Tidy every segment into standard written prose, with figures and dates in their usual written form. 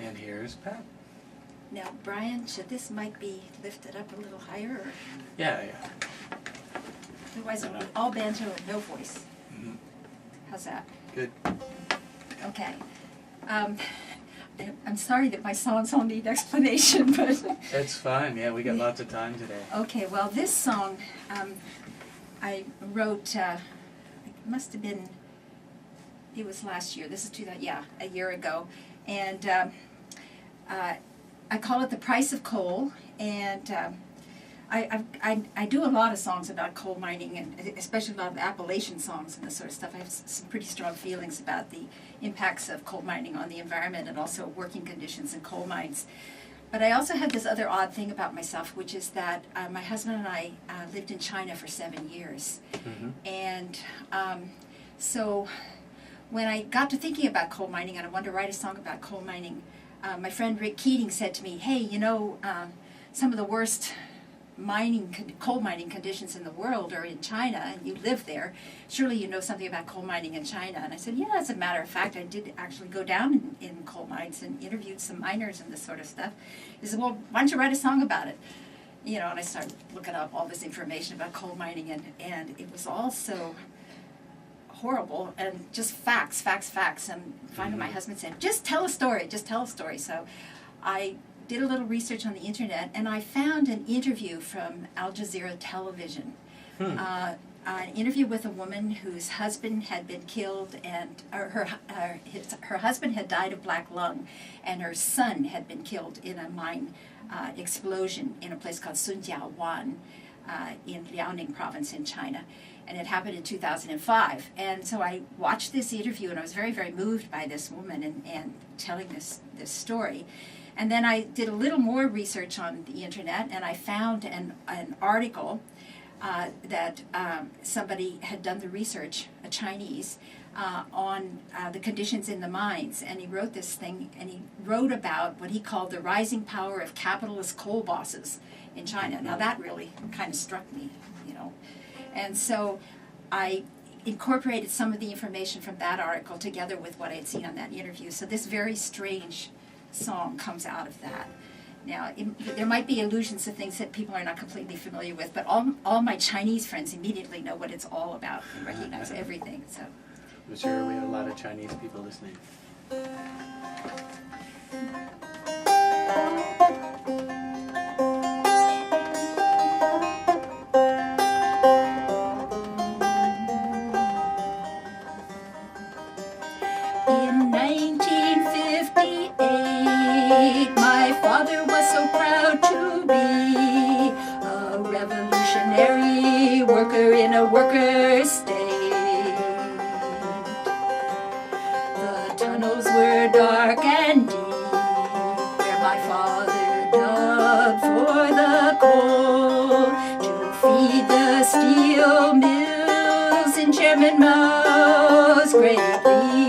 And here's Pat. Now, Brian, should this mic be lifted up a little higher? Or Yeah. otherwise, it'll be all banjo and no voice. Mm-hmm. How's that? Good. Okay. I'm sorry that my songs all need explanation, but... It's fine. Yeah, we got lots of time today. Okay, well, this song I wrote, it must have been, it was last year. This is a year ago. And I call it The Price of Coal. And I do a lot of songs about coal mining, and especially a lot of Appalachian songs and this sort of stuff. I have some pretty strong feelings about the impacts of coal mining on the environment and also working conditions in coal mines. But I also have this other odd thing about myself, which is that my husband and I lived in China for 7 years. Mm-hmm. And so when I got to thinking about coal mining and I wanted to write a song about coal mining, my friend Rick Keating said to me, hey, you know, some of the worst coal mining conditions in the world are in China, and you live there. Surely you know something about coal mining in China. And I said, yeah, as a matter of fact, I did actually go down in coal mines and interviewed some miners and this sort of stuff. He said, well, why don't you write a song about it? You know, and I started looking up all this information about coal mining, and it was all so horrible, and just facts. And finally my husband said, just tell a story. So I did a little research on the internet, and I found an interview from Al Jazeera Television. An interview with a woman whose husband had been killed, and her husband had died of black lung, and her son had been killed in a mine explosion in a place called Sunjiawan in Liaoning province in China. And it happened in 2005. And so I watched this interview, and I was very, very moved by this woman and telling this story. And then I did a little more research on the internet, and I found an article that somebody had done the research, a Chinese, on the conditions in the mines. And he wrote this thing, and he wrote about what he called the rising power of capitalist coal bosses in China. Now that really kind of struck me, you know. And so I incorporated some of the information from that article together with what I had seen on that interview. So this very strange song comes out of that. Now, there might be allusions to things that people are not completely familiar with, but all my Chinese friends immediately know what it's all about and recognize everything. So I'm sure we have a lot of Chinese people listening. In 1958, my father was so proud to be a revolutionary worker in a worker state. The tunnels were dark and deep where my father dug for the coal to feed the steel mills in Chairman Mao's great leap.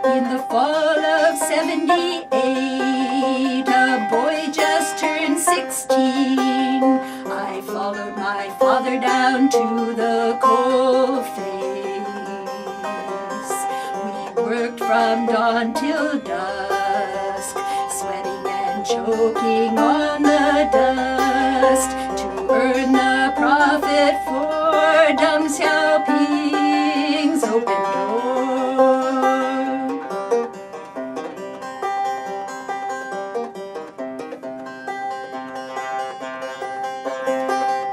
In the fall of 78, a boy just turned 16. I followed my father down to the coal face. We worked from dawn till dusk, sweating and choking on the dust to earn the profit for Deng Xiaoping's open door.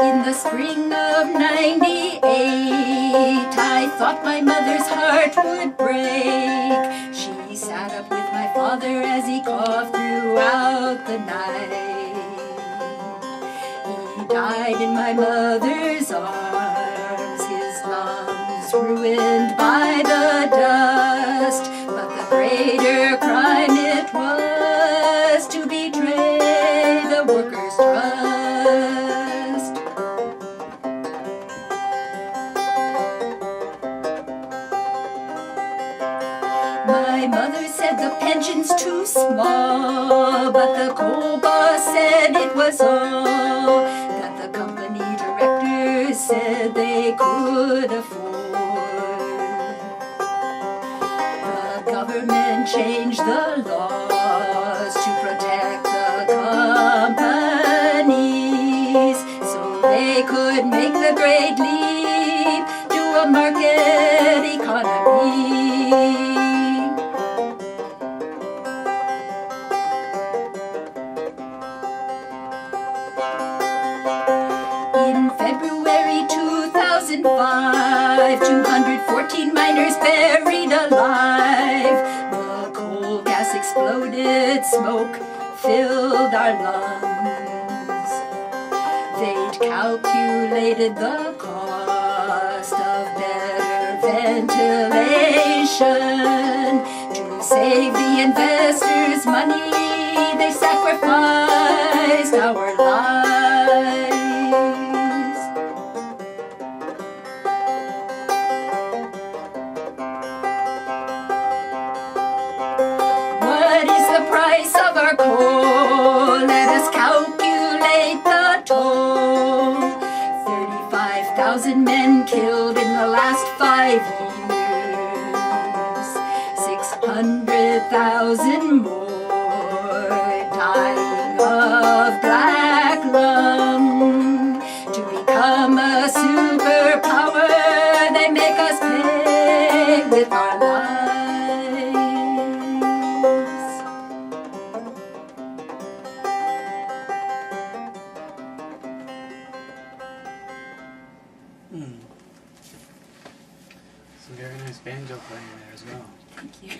In the spring of 98, I thought my mother's heart would break. She sat up with my father as he coughed throughout the night. He died in my mother's arms, his lungs ruined by the dust. But the greater crime it was to betray the workers' trust. My mother said the pension's too small, but the coal boss said it was all that the company director said they could afford. The government changed the laws to protect the companies so they could make the great leap to a market economy. In February 2005, 214 miners buried alive. The coal gas exploded, smoke filled our lungs. They'd calculated the cost of better ventilation. To save the investors' money, they sacrificed our lives. What is the price of our coal? Let us calculate the toll. 35,000 men killed in the last 5 years. 600,000 more dying of black lung. To become a superpower, they make us pay with our lives. Some very nice banjo playing there as well. Thank you.